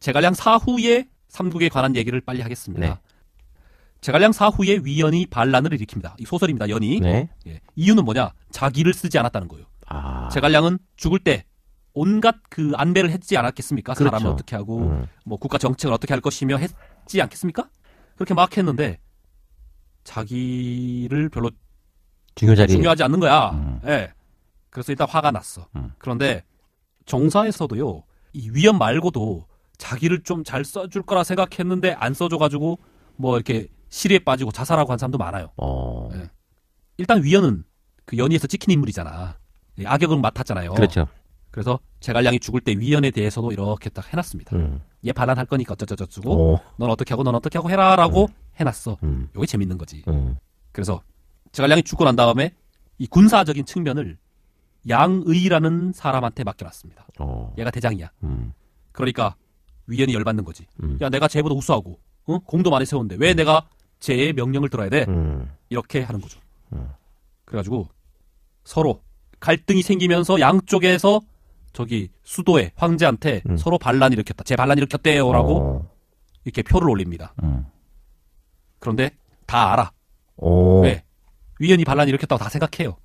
제갈량 사후에 삼국에 관한 얘기를 빨리 하겠습니다. 네. 제갈량 사후에 위연이 반란을 일으킵니다. 이 소설입니다. 연이. 네. 예. 이유는 뭐냐? 자기를 쓰지 않았다는 거예요. 아. 제갈량은 죽을 때 온갖 그 안배를 했지 않았겠습니까? 그렇죠. 사람을 어떻게 하고 뭐 국가 정책을 어떻게 할 것이며 했지 않겠습니까? 그렇게 막 했는데 자기를 별로 중요하지 않는 거야. 예. 그래서 일단 화가 났어. 그런데 정사에서도요, 이 위연 말고도 자기를 좀 잘 써줄 거라 생각했는데 안 써줘가지고 뭐 이렇게 시리에 빠지고 자살하고 한 사람도 많아요. 예. 일단 위연은 그 연희에서 찍힌 인물이잖아. 악역을 맡았잖아요. 그렇죠. 그래서 제갈량이 죽을 때 위연에 대해서도 이렇게 딱 해놨습니다. 얘 반란할 거니까 어쩌고저쩌고 넌 어떻게 하고 해라라고 해놨어. 이게 재밌는 거지. 그래서 제갈량이 죽고 난 다음에 이 군사적인 측면을 양의라는 사람한테 맡겨놨습니다. 얘가 대장이야. 그러니까 위연이 열받는 거지. 야, 내가 쟤보다 우수하고 공도 많이 세웠는데 왜 내가 쟤의 명령을 들어야 돼? 이렇게 하는 거죠. 그래가지고 서로 갈등이 생기면서 양쪽에서 저기 수도의 황제한테 서로 반란 일으켰다. 쟤 반란 일으켰대요라고 이렇게 표를 올립니다. 그런데 다 알아. 왜? 위연이 반란 일으켰다고 다 생각해요.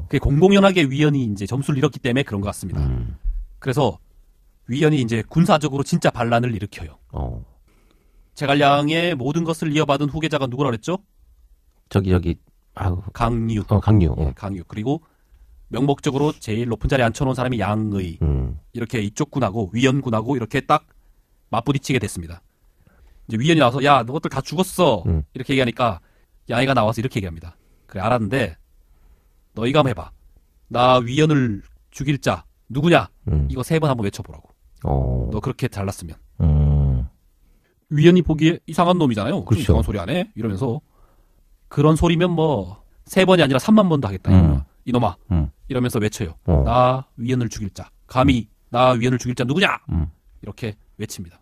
그게 공공연하게 위연이 이제 점수를 잃었기 때문에 그런 것 같습니다. 그래서 위연이 이제 군사적으로 진짜 반란을 일으켜요. 제갈량의 모든 것을 이어받은 후계자가 누구라 그랬죠? 강유. 강유. 예, 강유. 그리고 명목적으로 제일 높은 자리에 앉혀놓은 사람이 양의. 이렇게 이쪽 군하고 위연군하고 이렇게 딱 맞부딪히게 됐습니다. 이제 위연이 나와서 야, 너것들 다 죽었어. 이렇게 얘기하니까 양의가 나와서 이렇게 얘기합니다. 그래, 알았는데 너희가 한번 해봐. 나 위연을 죽일 자 누구냐? 이거 3번 한번 외쳐보라고. 너 그렇게 잘났으면. 위연이 보기에 이상한 놈이잖아요. 그렇죠. 이상한 소리 안 해? 이러면서 그런 소리면 뭐 3번이 아니라 3만 번도 하겠다. 이놈아. 이러면서 외쳐요. 나 위연을 죽일 자. 감히 나 위연을 죽일 자 누구냐? 이렇게 외칩니다.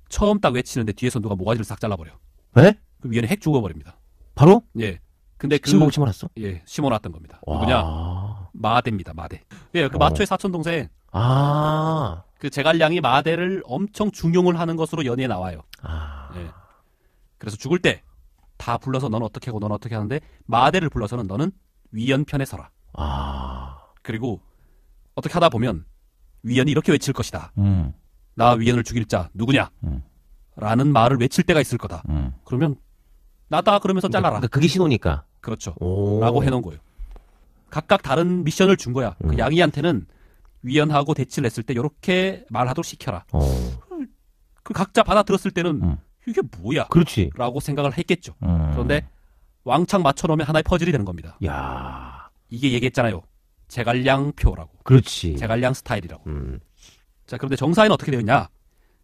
처음 딱 외치는데 뒤에서 누가 모가지를 싹 잘라버려. 네? 그 위연이 핵 죽어버립니다. 바로? 예. 근데 신복 심어놨어? 예, 심어놨던 겁니다. 누구냐? 마대입니다. 마대. 예, 그 마초의 사촌 동생. 그 제갈량이 마대를 엄청 중용을 하는 것으로 연예에 나와요. 예. 그래서 죽을 때 다 불러서 넌 어떻게 하고 넌 어떻게 하는데 마대를 불러서는 너는 위연 편에 서라. 그리고 어떻게 하다 보면 위연이 이렇게 외칠 것이다. 나 위연을 죽일 자 누구냐? 라는 말을 외칠 때가 있을 거다. 그러면 나다 그러면서 잘라라. 그게 신호니까. 그렇죠. 라고 해놓은 거예요. 각각 다른 미션을 준 거야. 그 양이한테는 위연하고 대치를 했을 때 이렇게 말하도록 시켜라. 그 각자 받아들었을 때는 이게 뭐야? 그렇지. 라고 생각을 했겠죠. 그런데 왕창 맞춰놓으면 하나의 퍼즐이 되는 겁니다. 야, 이게 얘기했잖아요. 제갈량 표라고. 그렇지. 제갈량 스타일이라고. 자, 그런데 정사에는 어떻게 되었냐?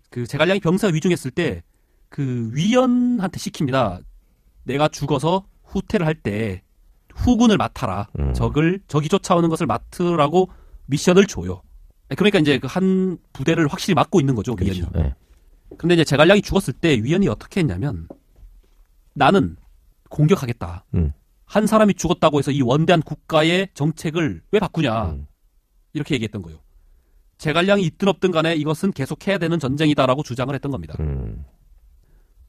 그 제갈량이 병사가 위중했을 때 그 위연한테 시킵니다. 내가 죽어서 후퇴를 할 때 후군을 맡아라. 적이 쫓아오는 것을 맡으라고 미션을 줘요. 그러니까 이제 그 한 부대를 확실히 맡고 있는 거죠. 위연이. 그렇죠. 네. 근데 이제 제갈량이 죽었을 때 위연이 어떻게 했냐면 나는 공격하겠다. 한 사람이 죽었다고 해서 이 원대한 국가의 정책을 왜 바꾸냐. 이렇게 얘기했던 거예요. 제갈량이 있든 없든 간에 이것은 계속해야 되는 전쟁이다라고 주장을 했던 겁니다.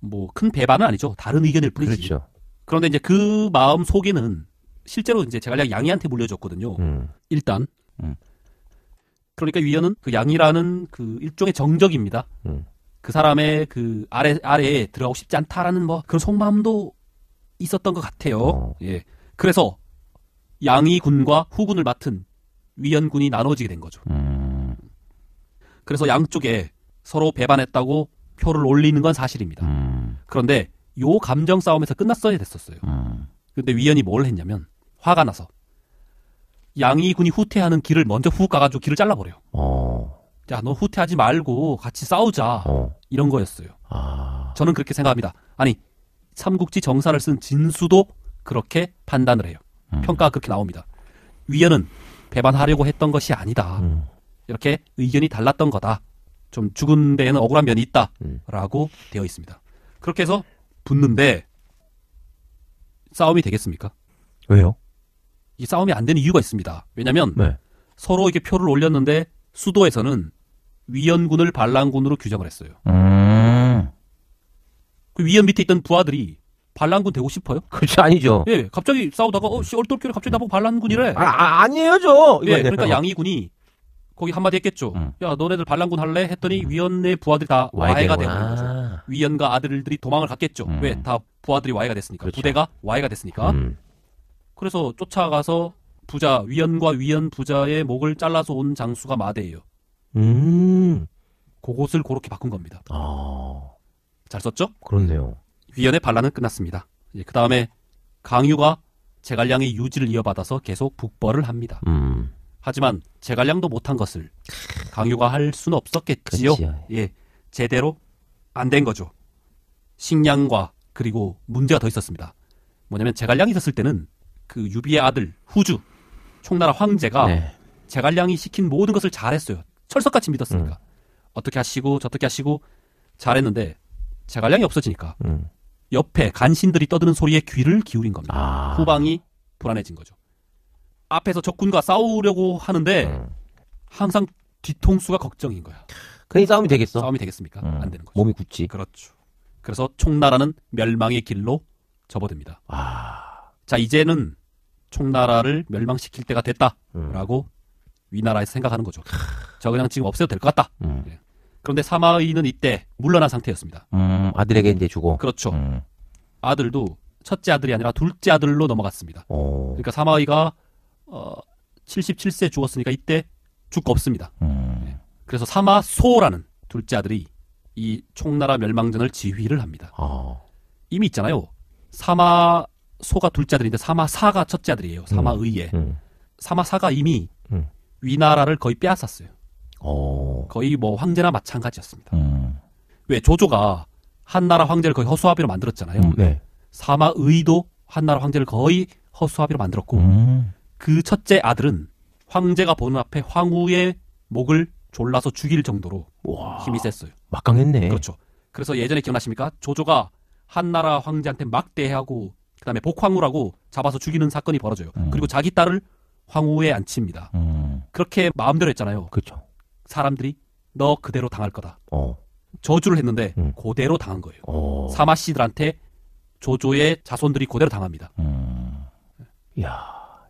뭐 큰 배반은 아니죠. 다른 의견일 뿐이지. 그렇죠. 그런데 이제 그 마음 속에는 실제로 이제 제갈량 양이한테 물려줬거든요. 일단. 그러니까 위연은 그 양이라는 그 일종의 정적입니다. 그 사람의 그 아래에 들어가고 싶지 않다라는 뭐 그런 속마음도 있었던 것 같아요. 예. 그래서 양이 군과 후군을 맡은 위연군이 나눠지게 된 거죠. 그래서 양쪽에 서로 배반했다고 표를 올리는 건 사실입니다. 그런데 요 감정 싸움에서 끝났어야 됐었어요. 근데 위연이 뭘 했냐면 화가 나서 양이 군이 후퇴하는 길을 먼저 훅 가가지고 길을 잘라버려요. 야, 너 후퇴하지 말고 같이 싸우자. 이런 거였어요. 저는 그렇게 생각합니다. 아니, 삼국지 정사를 쓴 진수도 그렇게 판단을 해요. 평가가 그렇게 나옵니다. 위연은 배반하려고 했던 것이 아니다. 이렇게 의견이 달랐던 거다. 좀 죽은 데에는 억울한 면이 있다. 라고 되어 있습니다. 그렇게 해서 붙는데 싸움이 되겠습니까? 왜요? 이 싸움이 안 되는 이유가 있습니다. 왜냐하면 서로 이렇게 표를 올렸는데 수도에서는 위연군을 반란군으로 규정을 했어요. 그 위연 밑에 있던 부하들이 반란군 되고 싶어요? 그렇지, 아니죠. 예, 갑자기 싸우다가 얼떨결에 갑자기 나보고 반란군이래. 아니에요, 저. 예, 그러니까 양이군이 거기 한마디 했겠죠. 야, 너네들 반란군 할래? 했더니 위연의 부하들이 다 와해가 되는 거죠. 위연과 아들들이 도망을 갔겠죠. 왜? 다 부하들이 와해가 됐으니까. 그렇죠. 부대가 와해가 됐으니까. 그래서 쫓아가서 부자, 위연과 위연 부자의 목을 잘라서 온 장수가 마대예요. 그것을 그렇게 바꾼 겁니다. 잘 썼죠? 그렇네요. 위연의 반란은 끝났습니다. 그 다음에 강유가 제갈량의 유지를 이어받아서 계속 북벌을 합니다. 하지만 제갈량도 못한 것을 강유가 할 수는 없었겠지요. 예, 제대로 안 된 거죠. 식량과 그리고 문제가 더 있었습니다. 뭐냐면 제갈량이 있었을 때는 그 유비의 아들 후주 총나라 황제가 제갈량이 시킨 모든 것을 잘했어요. 철석같이 믿었으니까. 어떻게 하시고 저떻게 하시고 잘했는데 제갈량이 없어지니까 옆에 간신들이 떠드는 소리에 귀를 기울인 겁니다. 후방이 불안해진 거죠. 앞에서 적군과 싸우려고 하는데 항상 뒤통수가 걱정인 거야. 그게 싸움이 되겠어? 싸움이 되겠습니까? 안 되는 거죠. 몸이 굳지. 그렇죠. 그래서 총나라는 멸망의 길로 접어듭니다. 자, 이제는 총나라를 멸망시킬 때가 됐다라고 위나라에서 생각하는 거죠. 저 그냥 지금 없애도 될 것 같다. 예. 그런데 사마의는 이때 물러난 상태였습니다. 아들에게 이제 주고. 그렇죠. 아들도 첫째 아들이 아니라 둘째 아들로 넘어갔습니다. 그러니까 사마의가 77세 죽었으니까 이때 죽고 없습니다. 예. 그래서 사마소라는 둘째 아들이 이 총나라 멸망전을 지휘를 합니다. 이미 있잖아요. 사마소가 둘째 아들인데 사마사가 첫째 아들이에요. 사마의에. 사마사가 이미 위나라를 거의 빼앗았어요. 거의 뭐 황제나 마찬가지였습니다. 왜 조조가 한나라 황제를 거의 허수아비로 만들었잖아요. 네. 사마의도 한나라 황제를 거의 허수아비로 만들었고 그 첫째 아들은 황제가 보는 앞에 황후의 목을 졸라서 죽일 정도로 힘이 셌어요. 막강했네. 그렇죠. 그래서 예전에 기억나십니까? 조조가 한나라 황제한테 막대하고 그다음에 복황후라고 잡아서 죽이는 사건이 벌어져요. 그리고 자기 딸을 황후에 앉힙니다. 그렇게 마음대로 했잖아요. 그렇죠. 사람들이 너 그대로 당할 거다. 저주를 했는데 그대로 당한 거예요. 사마씨들한테 조조의 자손들이 그대로 당합니다. 이야,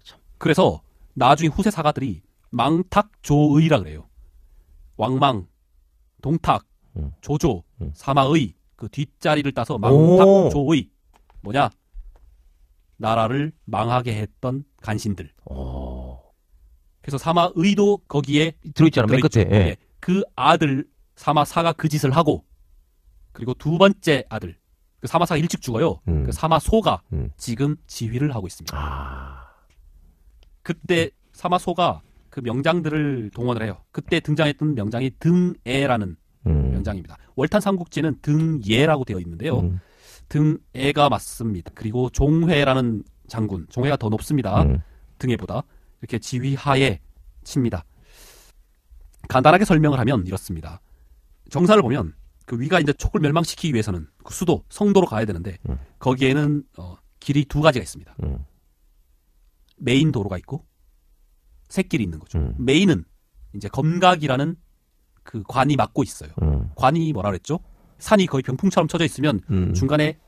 참. 그래서 나중에 후세 사가들이 망탁조의라 그래요. 왕망, 동탁, 조조, 사마의 그 뒷자리를 따서 망탁조의. 뭐냐? 나라를 망하게 했던 간신들. 그래서 사마의도 거기에 들어있잖아, 맨 끝에. 예. 예. 그 아들 사마사가 그 짓을 하고 그리고 두 번째 아들 그 사마사가 일찍 죽어요. 그 사마소가 지금 지휘를 하고 있습니다. 그때 사마소가 그 명장들을 동원을 해요. 그때 등장했던 명장이 등애라는 명장입니다. 월탄 삼국지는 등예라고 되어 있는데요. 등애가 맞습니다. 그리고 종회라는 장군, 종회가 더 높습니다. 등애보다. 이렇게 지휘하에 칩니다. 간단하게 설명을 하면 이렇습니다. 정사를 보면 그 위가 이제 촉을 멸망시키기 위해서는 그 수도, 성도로 가야 되는데 거기에는 길이 두 가지가 있습니다. 메인 도로가 있고 샛길이 있는 거죠. 메인은 이제 검각이라는 그 관이 막고 있어요. 관이 뭐라 그랬죠? 산이 거의 병풍처럼 쳐져 있으면 중간에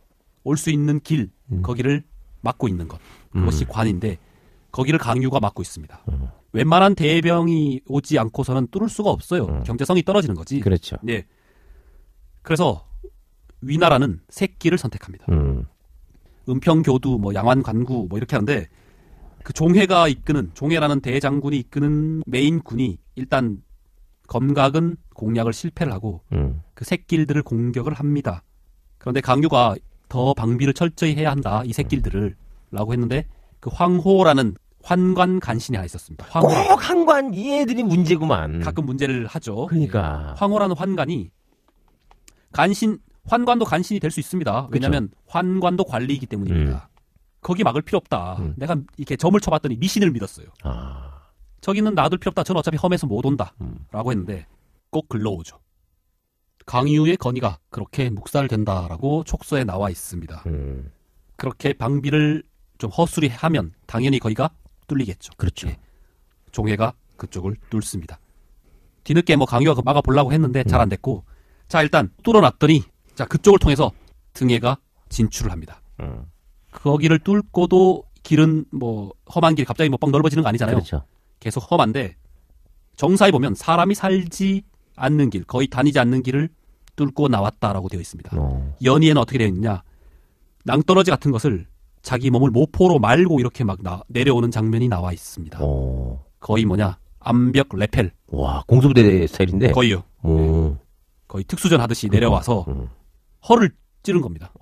올 수 있는 길, 거기를 막고 있는 것. 그것이 관인데 거기를 강유가 막고 있습니다. 웬만한 대병이 오지 않고서는 뚫을 수가 없어요. 경제성이 떨어지는 거지. 그렇죠. 네. 그래서 위나라는 샛길을 선택합니다. 은평교두, 뭐 양환관구, 뭐 이렇게 하는데 그 종회가 이끄는 종회라는 대장군이 이끄는 메인 군이 일단 검각은 공략을 실패를 하고 그 샛길들을 공격을 합니다. 그런데 강유가 더 방비를 철저히 해야 한다. 이 샛길들을 라고 했는데 그 황호라는 환관 간신이 하나 있었습니다. 꼭 환관 이 애들이 문제구만. 가끔 문제를 하죠. 그러니까 황호라는 환관이 간신 환관도 간신이 될 수 있습니다. 왜냐하면 환관도 관리이기 때문입니다. 거기 막을 필요 없다. 내가 이렇게 점을 쳐봤더니 미신을 믿었어요. 저기는 놔둘 필요 없다. 저는 어차피 험해서 못 온다. 라고 했는데 꼭 글러오죠. 강유의 건의가 그렇게 묵살된다라고 촉서에 나와 있습니다. 그렇게 방비를 좀 허술히 하면 당연히 거기가 뚫리겠죠. 그렇죠. 예. 종회가 그쪽을 뚫습니다. 뒤늦게 뭐 강유가 막아보려고 했는데 잘 안 됐고, 자, 일단 뚫어놨더니, 자, 그쪽을 통해서 등해가 진출을 합니다. 거기를 뚫고도 길은 뭐 험한 길이 갑자기 뭐 뻥 넓어지는 거 아니잖아요. 그렇죠. 계속 험한데 정사에 보면 사람이 살지 않는 길, 거의 다니지 않는 길을 뚫고 나왔다라고 되어 있습니다. 연희에는 어떻게 되어 있느냐? 낭떠러지 같은 것을 자기 몸을 모포로 말고 이렇게 막 내려오는 장면이 나와 있습니다. 거의 뭐냐? 암벽 레펠. 와, 공수부대 스타일인데. 거의요. 거의 특수전 하듯이 내려와서 허를 찌른 겁니다.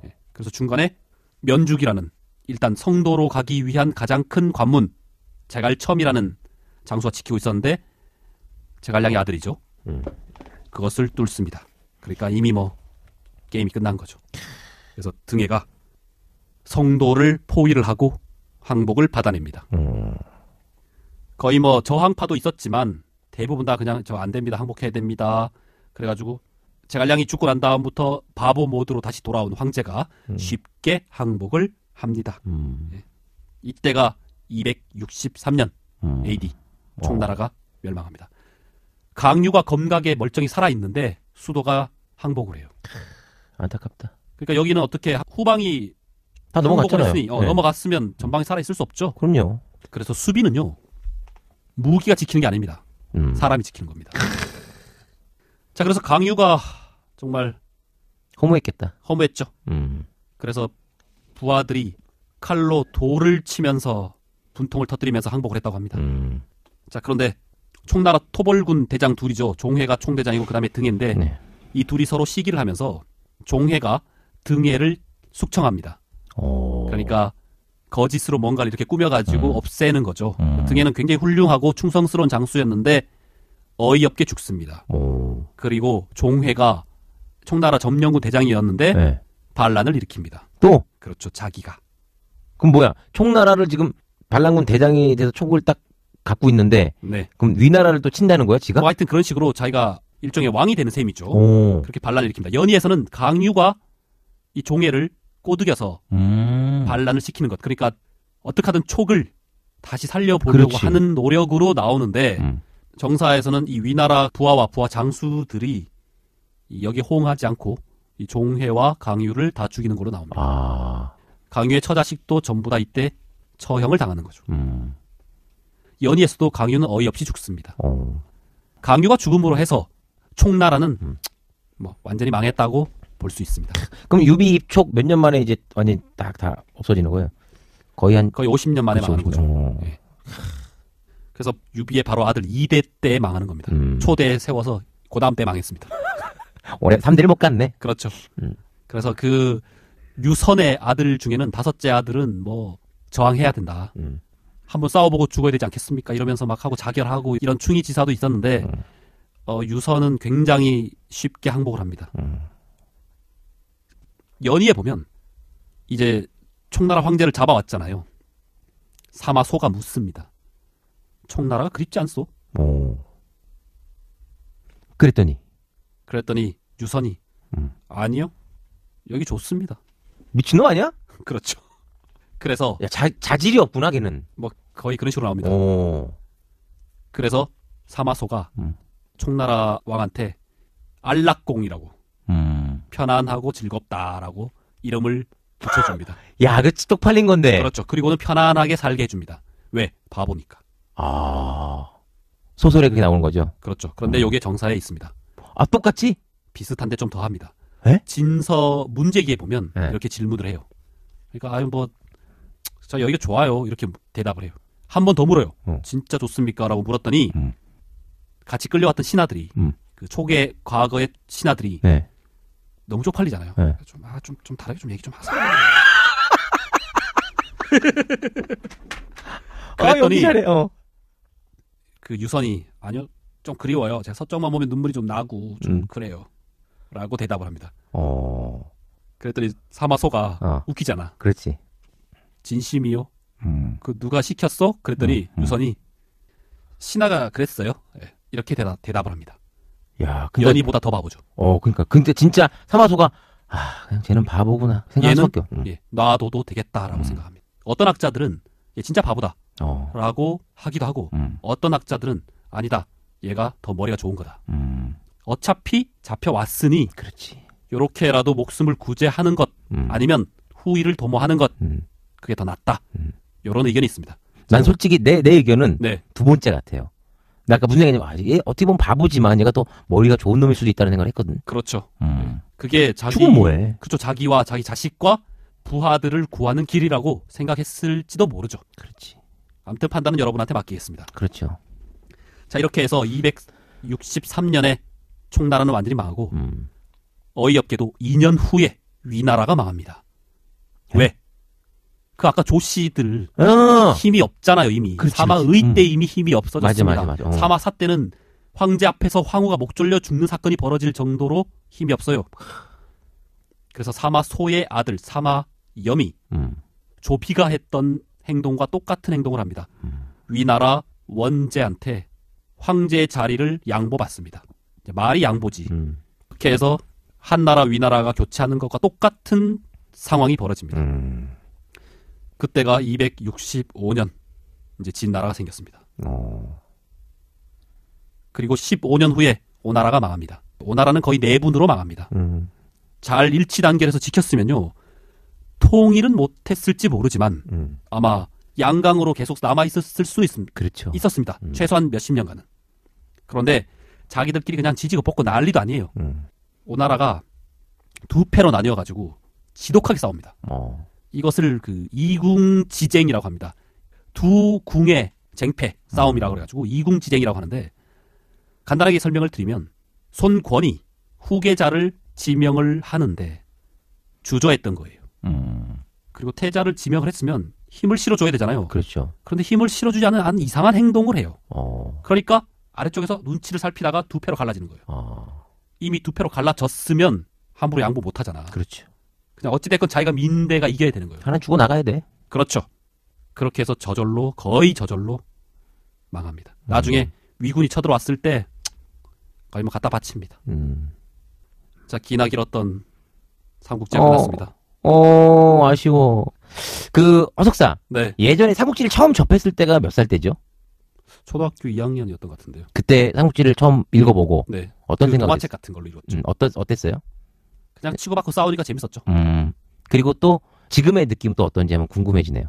예. 그래서 중간에 면죽이라는 일단 성도로 가기 위한 가장 큰 관문 제갈첨이라는 장수가 지키고 있었는데 제갈량의 아들이죠. 그것을 뚫습니다. 그러니까 이미 뭐 게임이 끝난 거죠. 그래서 등해가 성도를 포위를 하고 항복을 받아냅니다. 거의 뭐 저항파도 있었지만 대부분 다 그냥 저 안 됩니다. 항복해야 됩니다. 그래가지고 제갈량이 죽고 난 다음부터 바보 모드로 다시 돌아온 황제가 쉽게 항복을 합니다. 예. 이때가 263년 AD 총나라가 멸망합니다. 강유가 검각에 멀쩡히 살아있는데 수도가 항복을 해요. 안타깝다. 그러니까 여기는 어떻게 후방이 다 넘어갔잖아요. 했으니, 넘어갔으면 전방이 살아있을 수 없죠. 그럼요. 그래서 수비는요. 무기가 지키는 게 아닙니다. 사람이 지키는 겁니다. 자, 그래서 강유가 정말 허무했겠다. 허무했죠. 그래서 부하들이 칼로 돌을 치면서 분통을 터뜨리면서 항복을 했다고 합니다. 자, 그런데 총나라 토벌군 대장 둘이죠. 종회가 총대장이고 그 다음에 등해인데 네. 이 둘이 서로 시기를 하면서 종회가 등해를 숙청합니다. 그러니까 거짓으로 뭔가를 이렇게 꾸며가지고 없애는 거죠. 등해는 굉장히 훌륭하고 충성스러운 장수였는데 어이없게 죽습니다. 그리고 종회가 총나라 점령군 대장이었는데 네. 반란을 일으킵니다. 또? 그렇죠. 자기가. 그럼 뭐야? 총나라를 지금 반란군 대장이 돼서 촉을 딱 갖고 있는데 네. 그럼 위나라를 또 친다는 거야, 지가? 뭐 하여튼 그런 식으로 자기가 일종의 왕이 되는 셈이죠. 그렇게 반란을 일으킵니다. 연희에서는 강유가 이 종회를 꼬드겨서 반란을 시키는 것. 그러니까 어떻게 하든 촉을 다시 살려보려고 그렇지. 하는 노력으로 나오는데 정사에서는 이 위나라 부하와 부하 장수들이 여기에 호응하지 않고 이 종회와 강유를 다 죽이는 걸로 나옵니다. 강유의 처자식도 전부 다 이때 처형을 당하는 거죠. 연희에서도 강유는 어이없이 죽습니다. 강유가 죽음으로 해서 총나라는 뭐 완전히 망했다고 볼 수 있습니다. 그럼 유비 촉 몇 년 만에 이제 완전히 딱 다 없어지는 거예요? 거의 50년 만에 망하는 거죠. 네. 그래서 유비의 바로 아들 2대 때 망하는 겁니다. 초대에 세워서 그 다음 때 망했습니다. 올해 3대를 못 갔네. 그렇죠. 그래서 그 유선의 아들 중에는 5째 아들은 뭐 저항해야 된다. 한번 싸워보고 죽어야 되지 않겠습니까? 이러면서 막 하고 자결하고 이런 충의지사도 있었는데 유선은 굉장히 쉽게 항복을 합니다. 연희에 보면 이제 총나라 황제를 잡아왔잖아요. 사마소가 묻습니다. 총나라가 그립지 않소? 그랬더니 유선이 아니요. 여기 좋습니다. 미친놈 아니야? 그렇죠. 그래서 야, 자질이 없구나 걔는. 뭐 거의 그런 식으로 나옵니다. 그래서 사마소가 총나라 왕한테 안락공이라고 편안하고 즐겁다라고 이름을 붙여줍니다. 야, 그 쪽팔린 건데. 그렇죠. 그리고는 편안하게 살게 해줍니다. 왜? 바보니까. 소설에 그렇게 나오는 거죠. 그렇죠. 그런데 이게 정사에 있습니다. 똑같지? 비슷한데 좀 더 합니다. 에? 진서 문제기에 보면 네. 이렇게 질문을 해요. 그러니까 자, 여기가 좋아요. 이렇게 대답을 해요. 한 번 더 물어요. 진짜 좋습니까? 라고 물었더니 같이 끌려왔던 신하들이 그 촉의 과거의 신하들이 네. 너무 쪽팔리잖아요. 네. 좀 다르게 좀 얘기 좀 하세요. 그랬더니 그 유선이 아니요. 좀 그리워요. 제가 서쪽만 보면 눈물이 좀 나고 좀 그래요. 라고 대답을 합니다. 그랬더니 사마소가 웃기잖아. 그렇지. 진심이요? 그 누가 시켰어? 그랬더니 유선이 신하가 그랬어요. 네, 이렇게 대답을 합니다. 야, 근데 연희보다 더 바보죠. 그러니까 근데 진짜 사마소가 그냥 쟤는 바보구나 생각할 수밖에 없. 예, 놔둬도 되겠다라고 생각합니다. 어떤 학자들은 얘 진짜 바보다라고 하기도 하고 어떤 학자들은 아니다. 얘가 더 머리가 좋은 거다. 어차피 잡혀왔으니 그렇지. 요렇게라도 목숨을 구제하는 것 아니면 후위를 도모하는 것 그게 더 낫다. 요런 의견이 있습니다. 난 솔직히 내 의견은 네. 두 번째 같아요. 나 아까 무슨 얘기냐면 얘 어떻게 보면 바보지만 얘가 또 머리가 좋은 놈일 수도 있다는 생각을 했거든. 그렇죠. 그게 죽은 뭐해? 그렇죠. 자기와 자기 자식과 부하들을 구하는 길이라고 생각했을지도 모르죠. 그렇지. 아무튼 판단은 여러분한테 맡기겠습니다. 그렇죠. 자, 이렇게 해서 263년에 총나라는 완전히 망하고 어이없게도 2년 후에 위나라가 망합니다. 왜? 그 아까 조씨들 힘이 없잖아요, 이미. 그렇지, 사마의 때 이미 힘이 없어졌습니다. 맞아. 사마사 때는 황제 앞에서 황후가 목 졸려 죽는 사건이 벌어질 정도로 힘이 없어요. 그래서 사마소의 아들 사마염이 조비가 했던 행동과 똑같은 행동을 합니다. 위나라 원제한테 황제의 자리를 양보받습니다. 말이 양보지. 그렇게 해서 한나라 위나라가 교체하는 것과 똑같은 상황이 벌어집니다. 그때가 265년 이제 진나라가 생겼습니다. 그리고 15년 후에 오나라가 망합니다. 오나라는 거의 내분으로 망합니다. 잘 일치단결해서 지켰으면요. 통일은 못했을지 모르지만 아마 양강으로 계속 남아있었을 수 그렇죠. 있었습니다. 최소한 몇십 년간은. 그런데 자기들끼리 그냥 지지고 볶고 난리도 아니에요. 오나라가 두 패로 나뉘어가지고 지독하게 싸웁니다. 이것을 그 이궁지쟁이라고 합니다. 두 궁의 쟁패 싸움이라고 그래가지고 이궁지쟁이라고 하는데 간단하게 설명을 드리면 손권이 후계자를 지명을 하는데 주저했던 거예요. 그리고 태자를 지명을 했으면 힘을 실어줘야 되잖아요. 그렇죠. 그런데 힘을 실어주지 않은 이상한 행동을 해요. 그러니까 아래쪽에서 눈치를 살피다가 두 패로 갈라지는 거예요. 이미 두 패로 갈라졌으면 함부로 양보 못하잖아. 그렇죠. 그냥 어찌됐건 자기가 민대가 이겨야 되는 거예요. 하나 주고 나가야 돼. 그렇죠. 그렇게 해서 거의 저절로 망합니다. 나중에 위군이 쳐들어왔을 때 거의 뭐 갖다 바칩니다. 자, 기나 길었던 삼국지가 끝났습니다. 아쉬워. 허석사. 네. 예전에 삼국지를 처음 접했을 때가 몇 살 때죠? 초등학교 2학년이었던 것 같은데요. 그때 삼국지를 처음 읽어보고. 네. 어떤 생각이 동화책 같은 걸로 읽었죠. 어땠어요? 그냥 치고받고 싸우니까 재밌었죠. 그리고 또 지금의 느낌은 또 어떤지 한번 궁금해지네요.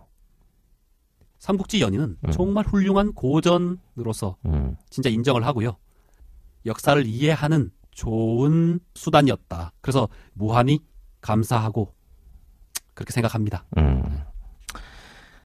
삼국지 연의는 정말 훌륭한 고전으로서 진짜 인정을 하고요. 역사를 이해하는 좋은 수단이었다. 그래서 무한히 감사하고 그렇게 생각합니다.